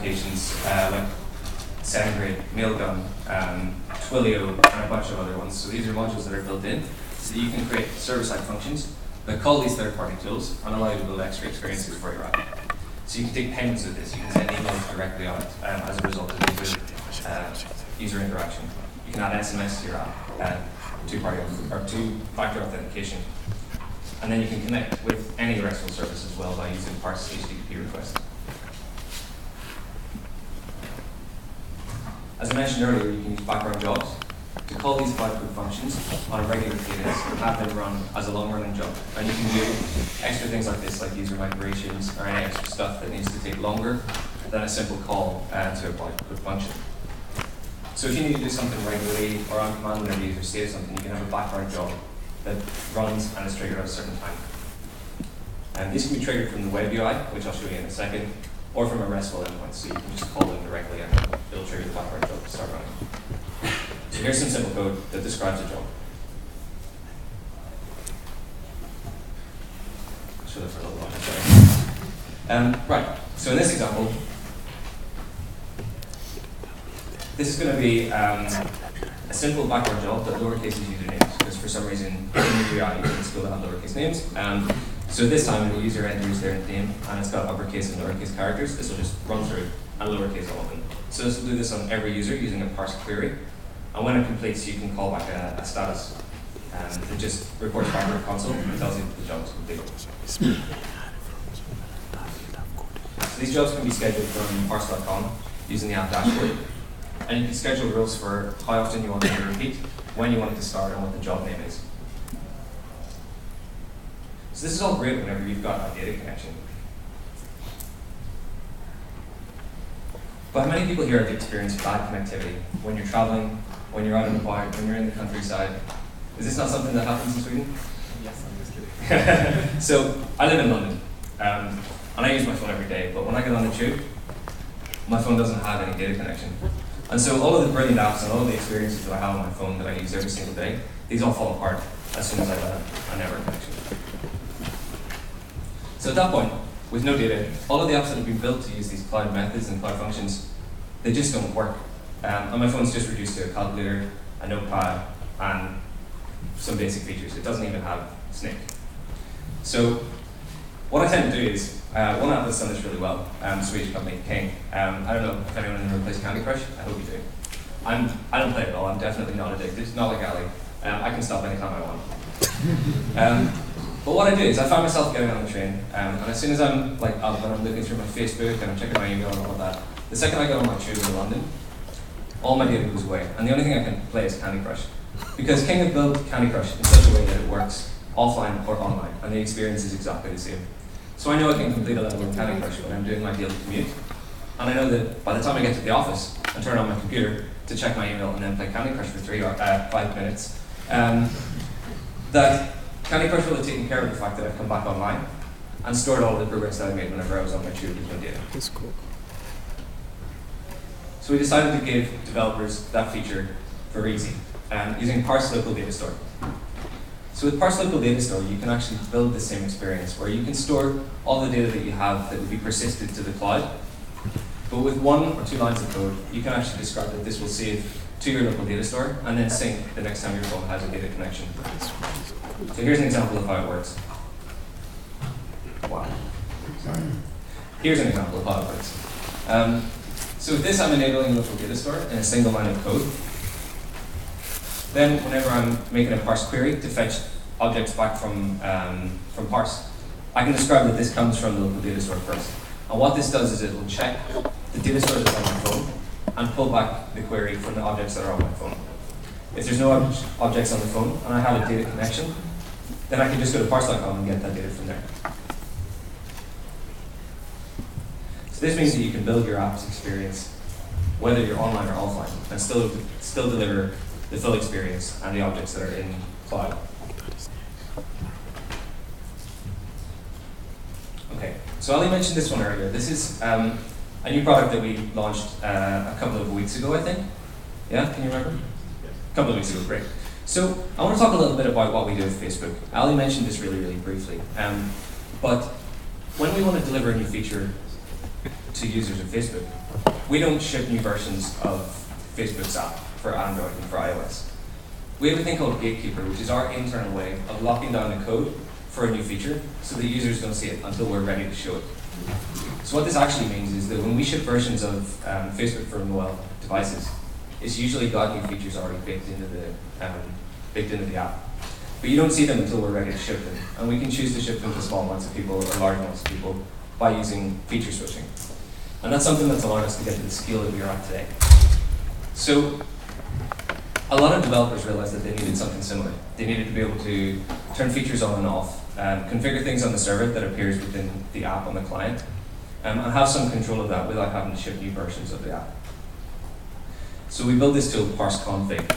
applications like SendGrid, Mailgun, Twilio, and a bunch of other ones. So these are modules that are built in so that you can create server-side functions that call these third-party tools and allow you to build extra experiences for your app. So you can take payments with this. You can send emails directly on it as a result of user interaction. You can add SMS to your app, two-factor authentication. And then you can connect with any RESTful service as well by using parse HTTP requests. As I mentioned earlier, you can use background jobs to call these cloud code functions on a regular cadence and have them run as a long-running job. And you can do extra things like this, like user migrations or any extra stuff that needs to take longer than a simple call to a cloud code function. So if you need to do something regularly or on command whenever the user says something, you can have a background job that runs and is triggered at a certain time. And these can be triggered from the web UI, which I'll show you in a second, or from a RESTful endpoint, so you can just call them directly and it'll trigger the background job to start running. So here's some simple code that describes a job. I'll show that for a little while. Right, so in this example, this is going to be a simple background job that lowercase is usernames, because for some reason in the UI you can still have lowercase names. So this time when the user enters their name and it's got uppercase and lowercase characters, this will just run through and lowercase all of them. So this will do this on every user using a parse query. And when it completes, you can call back a status that just reports back to the console and tells you that the job is complete. So these jobs can be scheduled from parse.com using the app dashboard. And you can schedule rules for how often you want it to repeat, when you want it to start, and what the job name is. So this is all great whenever you've got a data connection. But how many people here have experienced bad connectivity when you're traveling, when you're out in the park, when you're in the countryside? Is this not something that happens in Sweden? Yes, I'm just kidding. So I live in London, and I use my phone every day, but when I get on the tube, my phone doesn't have any data connection. And so all of the brilliant apps and all of the experiences that I have on my phone that I use every single day, these all fall apart as soon as I let a network connection. So at that point, with no data, all of the apps that have been built to use these cloud methods and cloud functions, they just don't work. And my phone's just reduced to a calculator, a notepad, and some basic features. It doesn't even have Snake. So what I tend to do is, one app that's done this really well, Swedish company, King. I don't know if anyone in the room plays Candy Crush. I hope you do. I don't play it at all. I'm definitely not addicted. Not like Ali. I can stop anytime I want. But what I do is I find myself getting on the train, and as soon as I'm like up and I'm looking through my Facebook and I'm checking my email and all of that, the second I get on my tube in London, all my data goes away, and the only thing I can play is Candy Crush. Because King have built Candy Crush in such a way that it works offline or online, and the experience is exactly the same. So I know I can complete a level of Candy Crush when I'm doing my daily commute, and I know that by the time I get to the office and turn on my computer to check my email and then play Candy Crush for 5 minutes, that Candy Crush will have taken care of the fact that I've come back online and stored all of the progress that I made whenever I was on my tube with no data. That's cool. So we decided to give developers that feature for easy, using Parse Local Data Store. So with Parse Local Data Store, you can actually build the same experience where you can store all the data that you have that will be persisted to the cloud. But with 1 or 2 lines of code, you can actually describe that this will save to your local data store and then sync the next time your phone has a data connection. So here's an example of how it works. Wow. Sorry. Here's an example of how it works. So with this, I'm enabling local data store in a single line of code. Then, whenever I'm making a parse query to fetch objects back from parse, I can describe that this comes from the local data store first. And what this does is it will check the data store that's on my phone and pull back the query from the objects that are on my phone. If there's no objects on the phone and I have a data connection, then I can just go to parse.com and get that data from there. So this means that you can build your app's experience, whether you're online or offline, and still deliver the full experience and the objects that are in cloud. Okay, so Ali mentioned this one earlier. This is a new product that we launched a couple of weeks ago, I think. Yeah, can you remember? A couple of weeks ago, great. So I want to talk a little bit about what we do with Facebook. Ali mentioned this really, really briefly. But when we want to deliver a new feature to users of Facebook. We don't ship new versions of Facebook's app for Android and for iOS. We have a thing called Gatekeeper, which is our internal way of locking down the code for a new feature so that users don't see it until we're ready to show it. So what this actually means is that when we ship versions of Facebook for mobile devices, it's usually got new features already baked into the app. But you don't see them until we're ready to ship them. And we can choose to ship them to small amounts of people or large amounts of people by using feature switching. And that's something that's allowed us to get to the scale that we are at today. So a lot of developers realized that they needed something similar. They needed to be able to turn features on and off, configure things on the server that appears within the app on the client, and have some control of that without having to ship new versions of the app. So we built this tool, parseconfig,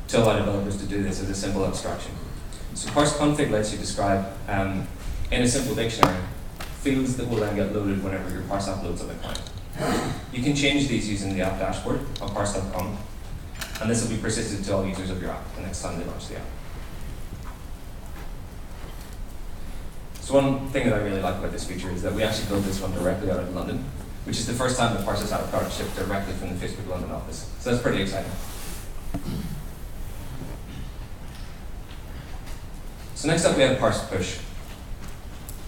to allow developers to do this as a simple abstraction. So parseconfig lets you describe, in a simple dictionary, fields that will then get loaded whenever your parse app loads on the client. You can change these using the app dashboard on parse.com, and this will be persisted to all users of your app the next time they launch the app. So one thing that I really like about this feature is that we actually built this one directly out of London, which is the first time the Parse has had a product shipped directly from the Facebook London office. So that's pretty exciting. So next up we have Parse Push.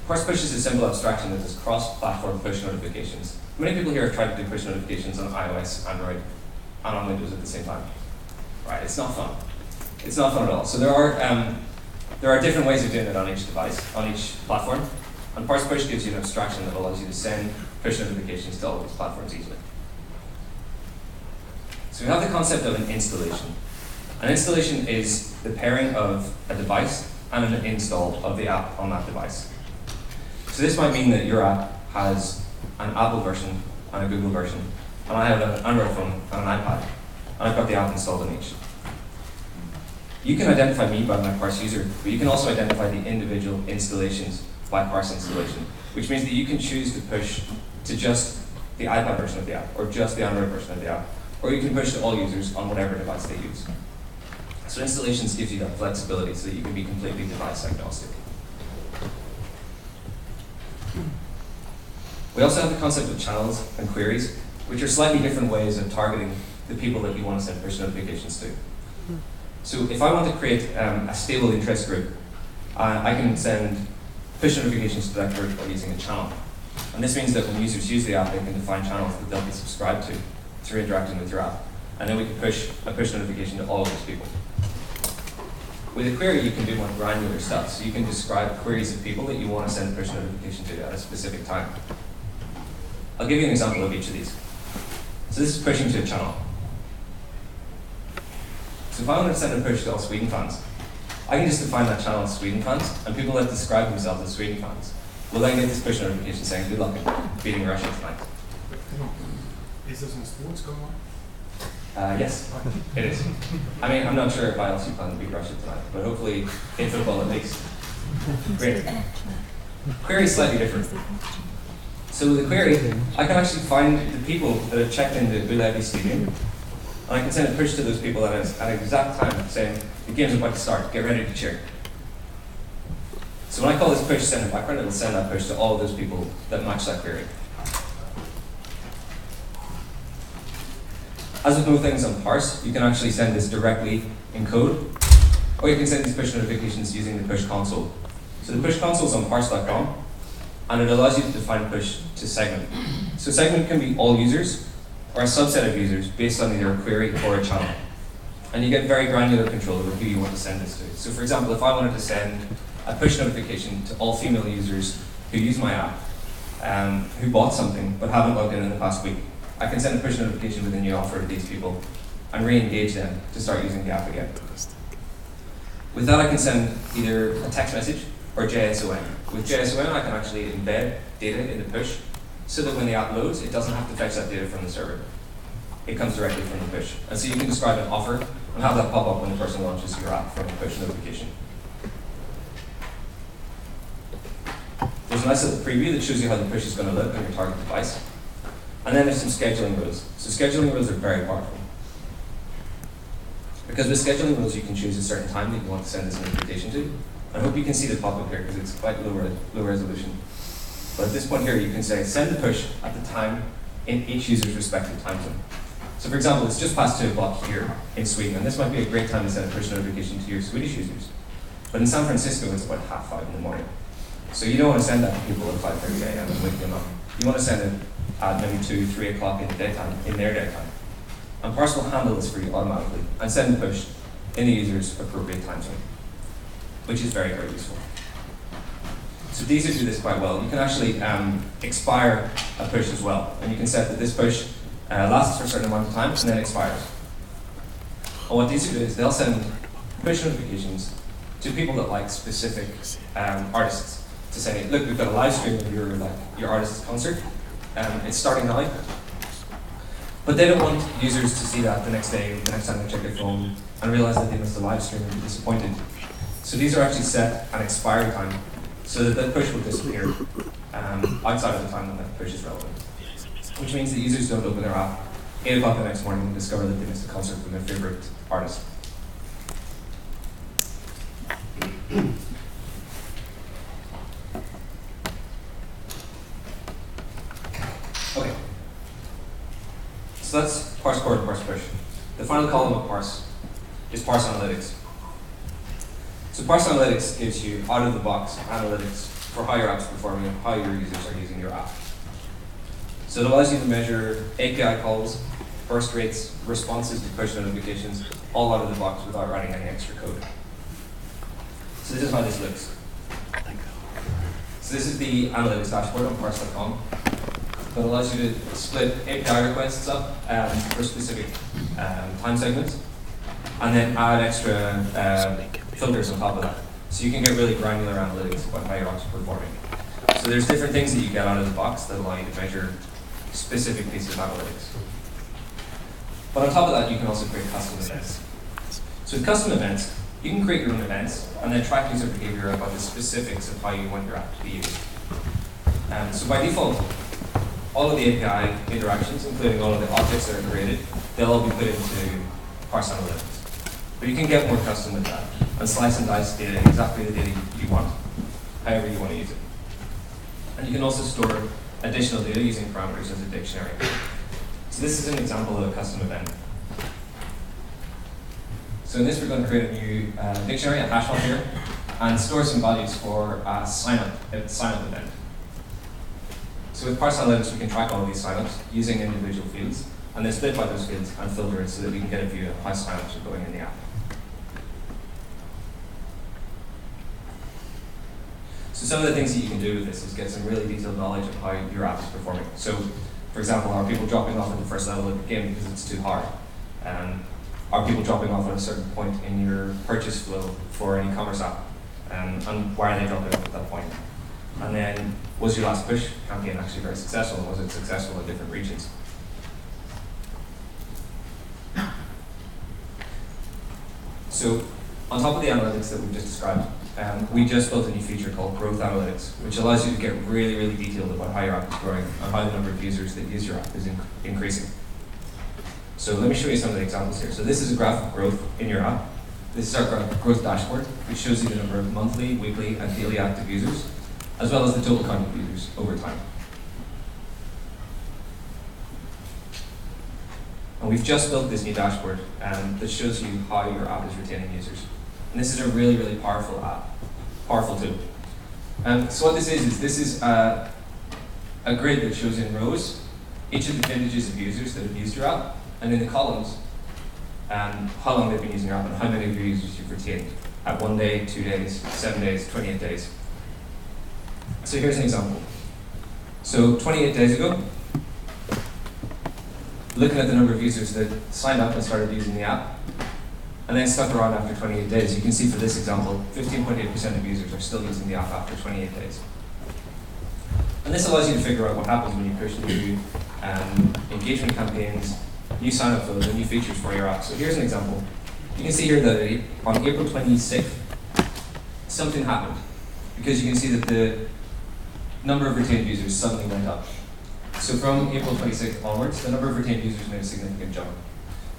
Parse Push is a simple abstraction that does cross-platform push notifications. Many people here have tried to do push notifications on iOS, Android, and on Windows at the same time. Right, it's not fun. It's not fun at all. So there are different ways of doing it on each device, on each platform. And Parse Push gives you an abstraction that allows you to send push notifications to all of these platforms easily. So we have the concept of an installation. An installation is the pairing of a device and an install of the app on that device. So this might mean that your app has an Apple version and a Google version, and I have an Android phone and an iPad, and I've got the app installed on each. You can identify me by my Parse user, but you can also identify the individual installations by Parse installation, which means that you can choose to push to just the iPad version of the app, or just the Android version of the app, or you can push to all users on whatever device they use. So installations gives you that flexibility so that you can be completely device agnostic. We also have the concept of channels and queries, which are slightly different ways of targeting the people that you want to send push notifications to. So if I want to create a stable interest group, I can send push notifications to that group by using a channel. And this means that when users use the app, they can define channels that they'll be subscribed to through interacting with your app. And then we can push a push notification to all of those people. With a query, you can do more granular stuff. So you can describe queries of people that you want to send a push notification to at a specific time. I'll give you an example of each of these. So this is pushing to a channel. So if I want to send a push to all Sweden fans, I can just define that channel as Sweden fans, and people that describe themselves as Sweden fans will then get this push notification saying, good luck in beating Russia tonight. Is there some sports going on? Yes, it is. I mean, I'm not sure if I also plan to beat Russia tonight, but hopefully in football at least. Great. Query is slightly different. So with a query, I can actually find the people that have checked into Ullevi Stadium, and I can send a push to those people at an exact time saying, the game's about to start, get ready to cheer. So when I call this push send in background, it'll send that push to all of those people that match that query. As with most things on Parse, you can actually send this directly in code, or you can send these push notifications using the push console. So the push console is on parse.com, and it allows you to define push to segment. So segment can be all users, or a subset of users based on either a query or a channel. And you get very granular control over who you want to send this to. So for example, if I wanted to send a push notification to all female users who use my app, who bought something but haven't logged in the past week, I can send a push notification with a new offer to these people and re-engage them to start using the app again. With that, I can send either a text message or JSON. With JSON, I can actually embed data in the push so that when the app loads, it doesn't have to fetch that data from the server. It comes directly from the push. And so you can describe an offer and have that pop up when the person launches your app from a push notification. There's a nice little preview that shows you how the push is going to look on your target device. And then there's some scheduling rules. So scheduling rules are very powerful. Because with scheduling rules, you can choose a certain time that you want to send this notification to. I hope you can see the pop-up here because it's quite low resolution. But at this point here, you can say send the push at the time in each user's respective time zone. So for example, it's just past 2 o'clock here in Sweden, and this might be a great time to send a push notification to your Swedish users. But in San Francisco, it's about 5:30 in the morning. So you don't want to send that to people at 5:30 a.m. and wake them up. You want to send it at maybe 2, 3 o'clock in the daytime, in their daytime. And Parse will handle this for you automatically and send the push in the user's appropriate time zone, which is very, very useful. So these do this quite well. You can actually expire a push as well. And you can set that this push lasts for a certain amount of time and then expires. And what these do is they'll send push notifications to people that like specific artists to say, look, we've got a live stream of your artist's concert. It's starting now. But they don't want users to see that the next day, the next time they check their phone, and realize that they missed a live stream and be disappointed. So these are actually set an expiry time, so that push will disappear outside of the time when that push is relevant. Which means that users don't open their app 8 o'clock the next morning and discover that they missed a concert from their favorite artist. Okay. So that's parse core and parse push. The final column of parse is parse analytics. So parse analytics gives you out-of-the-box analytics for how your app's performing and how your users are using your app. So it allows you to measure API calls, burst rates, responses to push notifications, all out of the box without writing any extra code. So this is how this looks. So this is the analytics dashboard on parse.com that allows you to split API requests up for specific time segments, and then add extra filters on top of that. So you can get really granular analytics about how your app's performing. So there's different things that you get out of the box that allow you to measure specific pieces of analytics. But on top of that, you can also create custom events. So with custom events, you can create your own events and then track user behavior about the specifics of how you want your app to be used. So by default, all of the API interactions, including all of the objects that are created, they'll all be put into parse analytics. But you can get more custom with that and slice and dice data exactly the data you want, however you want to use it. And you can also store additional data using parameters as a dictionary. So this is an example of a custom event. So in this, we're going to create a new dictionary, a hash file here, and store some values for a sign-up event. So with parse analytics, we can track all of these signups using individual fields, and then split by those fields and filter it so that we can get a view of how signups are going in the app. So some of the things that you can do with this is get some really detailed knowledge of how your app is performing. So, for example, are people dropping off at the first level of the game because it's too hard? Are people dropping off at a certain point in your purchase flow for an e-commerce app? And why are they dropping off at that point? And then, was your last push campaign actually very successful? And was it successful in different regions? So, on top of the analytics that we've just described, we just built a new feature called Growth Analytics, which allows you to get really, really detailed about how your app is growing and how the number of users that use your app is increasing. So let me show you some of the examples here. So this is a graph of growth in your app. This is our growth dashboard, which shows you the number of monthly, weekly, and daily active users, as well as the total count of users over time. And we've just built this new dashboard that shows you how your app is retaining users. And this is a really, really powerful tool. So what this is a grid that shows in rows each of the vintages of users that have used your app, and in the columns, how long they've been using your app and how many of your users you've retained at 1 day, 2 days, 7 days, 28 days. So here's an example. So 28 days ago, looking at the number of users that signed up and started using the app, and then stuck around after 28 days, you can see for this example, 15.8% of users are still using the app after 28 days. And this allows you to figure out what happens when you push new engagement campaigns, new sign-up flows, and new features for your app. So here's an example. You can see here that on April 26th, something happened, because you can see that the number of retained users suddenly went up. So from April 26th onwards, the number of retained users made a significant jump.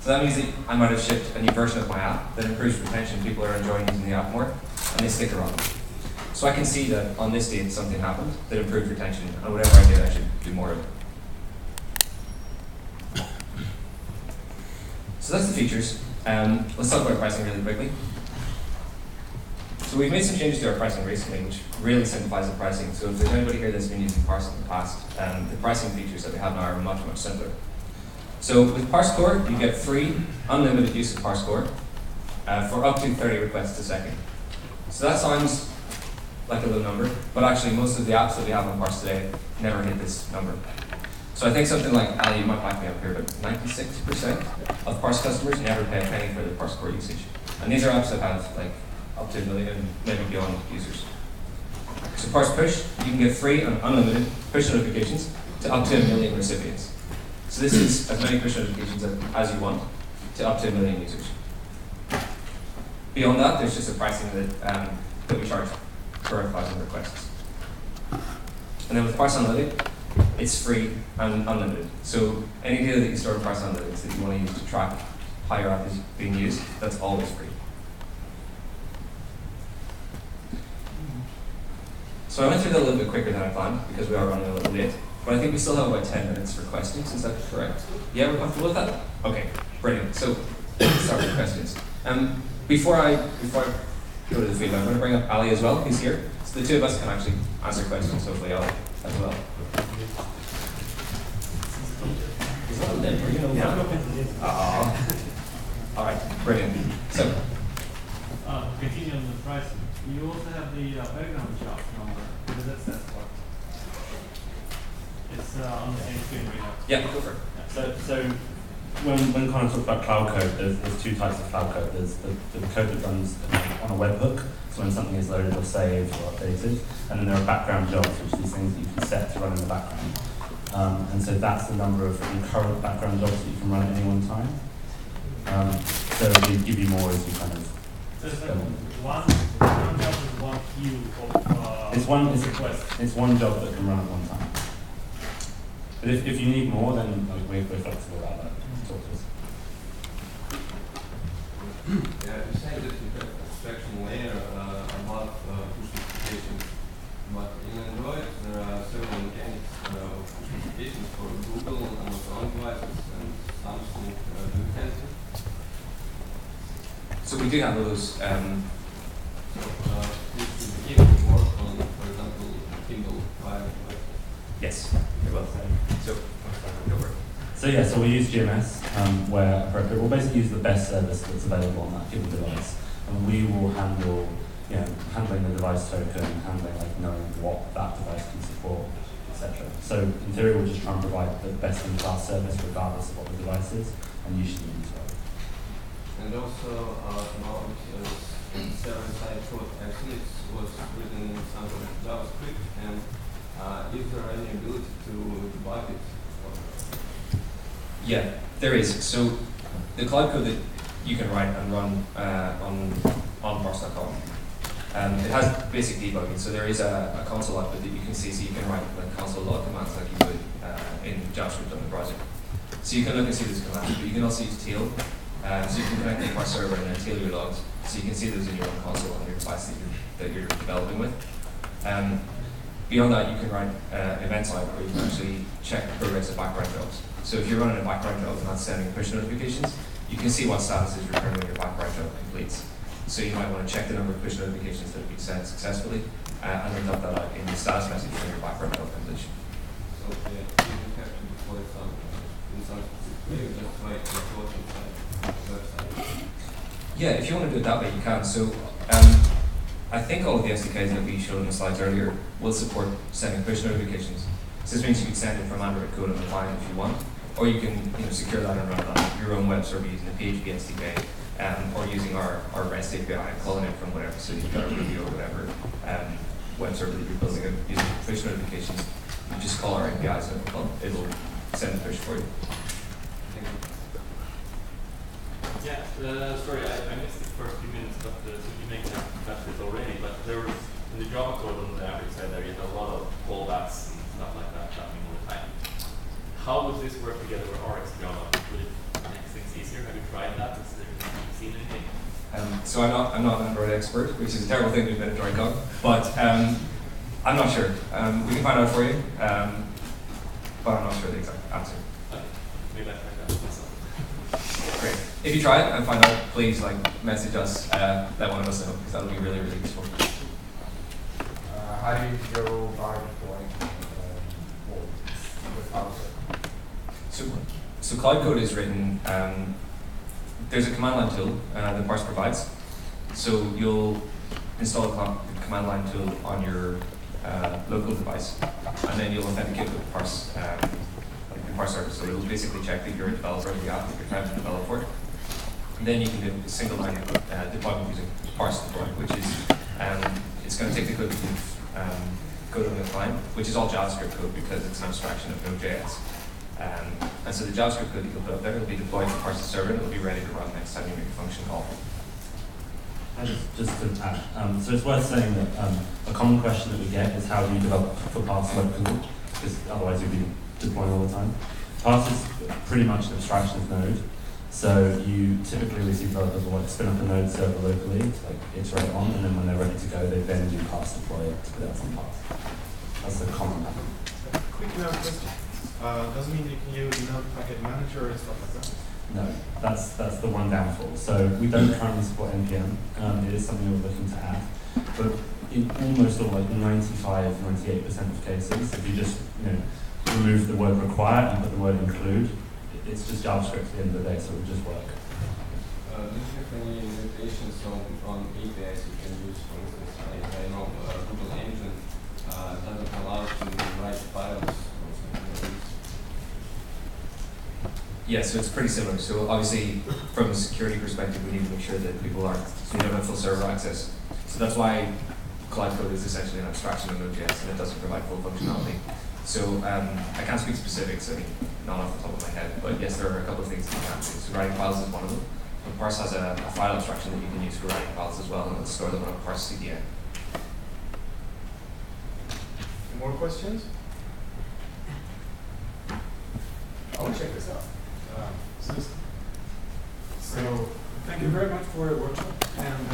So that means that I might have shipped a new version of my app that improves retention. People are enjoying using the app more, and they stick around. So I can see that on this date something happened that improved retention, and whatever I did, I should do more of it. So that's the features. Let's talk about pricing really quickly. So we've made some changes to our pricing recently, which really simplifies the pricing. So if there's anybody here that's been using Parse in the past, the pricing features that we have now are much, much simpler. So with Parse Core, you get free, unlimited use of Parse Core for up to 30 requests a second. So that sounds like a low number, but actually most of the apps that we have on Parse today never hit this number. So I think something like, Ali, you might back me up here, but 96% of Parse customers never pay a penny for their Parse Core usage. And these are apps that have like up to 1 million, maybe beyond users. So Parse Push, you can get free and unlimited push notifications to up to 1 million recipients. So this is as many push notifications as you want to up to 1 million users. Beyond that, there's just a pricing that we charge per 1,000 requests. And then with Parse Analytic, it's free and unlimited. So any data that you store in Parse Analytics that you want to use to track how your app is being used, that's always free. So I went through that a little bit quicker than I planned because we are running a little late. But I think we still have about 10 minutes for questions. Is that correct? Yeah, we're comfortable with that? Okay, brilliant. So let's start with questions. Before I go to the field, I'm going to bring up Ali as well, who's here. So the two of us can actually answer questions, hopefully Ali as well. Is that a lip or you know? Yeah. All right, brilliant. So, continue on the pricing. You also have the background job number. What does that stand for? It's on the same screen right now. Yeah, go for it. So when Connor talks about cloud code, there's two types of cloud code. There's the code that runs on a webhook, so when something is loaded or saved or updated, and then there are background jobs, which are these things that you can set to run in the background. And so that's the number of concurrent background jobs that you can run at any one time. So we give you more as you kind of. So it's like one job is one queue of requests. It's one job that can run at one time. But if you need more, then we're flexible about that. Talk to us. Yeah, you say that you have abstraction layer above push notifications, but in Android there are several mechanics of push notifications for Google and Amazon devices and Samsung do have them. So we do have those. So this is beginning to work on, for example, Kindle Fire devices. Yes, very well. So, go for it. So yeah, so we use GMS where appropriate. We'll basically use the best service that's available on that given device, and we will handle, handling the device token, handling like knowing what that device can support, etc. So in theory, we'll just try and provide the best-in-class service regardless of what the device is, and usually use well. And also about server-side code, I think it was written in some JavaScript, and is there any ability to debug it? Yeah, there is. So the cloud code that you can write and run on Parse.com, it has basic debugging. So there is a console output that you can see, so you can write like console log commands like you would in JavaScript on the browser. So you can look and see those commands, but you can also use tail. So you can connect to Parse server and then tail your logs, so you can see those in your own console on your device that you're developing with. Beyond that, you can write event side where you can actually check the progress of background jobs. So if you're running a background job and not sending push notifications, you can see what status is returned when your background job completes. So you might want to check the number of push notifications that have been sent successfully, and then dump that out in the status message for your background job completion. So yeah, you don't have to deploy some in some specific way, just write the code inside the website. Yeah, if you want to do it that way, you can. So I think all of the SDKs that we showed in the slides earlier will support sending push notifications. So this means you can send it from Android code on the client if you want, or you can secure that and run it on your own web server using the PHP SDK, or using our REST API and calling it from whatever. So you've got a Ruby or whatever web server that you're building using push notifications. You just call our APIs and it'll send a push for you. Yeah, sorry, I missed the first few minutes, but you may have touched it already, but there was, in the Java code on the average side there, you had a lot of callbacks and stuff like that happening all the time. How would this work together with RX Java? Would it make things easier? Have you tried that? Have you seen anything? So I'm not an Android expert, which is a terrible thing to admit at Droidcon, but I'm not sure. We can find out for you, but I'm not sure the exact answer. Okay. Maybe I find out myself. Great. If you try it and find out, please message us, let one of us know, because that'll be really, really useful. How do you go about deploying with Cloud? So Cloud Code is written, there's a command line tool that Parse provides. So you'll install a command line tool on your local device, and then you'll authenticate with Parse, the Parse service. So it'll basically check that you're a developer of the app that you're trying to develop for. And then you can do a single line deployment using Parse deploy, which is it's going to take the code that you've coded on the client, which is all JavaScript code because it's an abstraction of Node.js. And so the JavaScript code that you'll put up there will be deployed to Parse the server, and it'll be ready to run next time you make a function call. And just to add, so it's worth saying that a common question that we get is how do you develop for Parse locally, because otherwise you'll be deploying all the time. Parse is pretty much an abstraction of Node, so you typically receive developers will spin up a Node server locally to iterate on, and then when they're ready to go, they then do Parse deploy to put out some Parse. That's the common pattern. Quick question. Doesn't mean you can use Node Packet Manager and stuff like that. No, that's the one downfall. So we don't currently support NPM. It is something we're looking to add, but in almost all 98% of cases, if you just remove the word require and put the word include, it's just JavaScript at the end of the day, so it will just work. Do you have any limitations on APIs you can use? For instance, I know Google Engine doesn't allow to write files or something like this. Yeah, so it's pretty similar. So obviously, from a security perspective, we need to make sure that people aren't, so you don't have full server access. So that's why Cloud Code is essentially an abstraction of Node.js, and it doesn't provide full functionality. So I can't speak specifics, not off the top of my head, but yes, there are a couple of things that you can do. So writing files is one of them. But Parse has a file abstraction that you can use for writing files as well, and it'll store them on a Parse CDN. More questions? I will check this out. So thank you very much for your workshop, and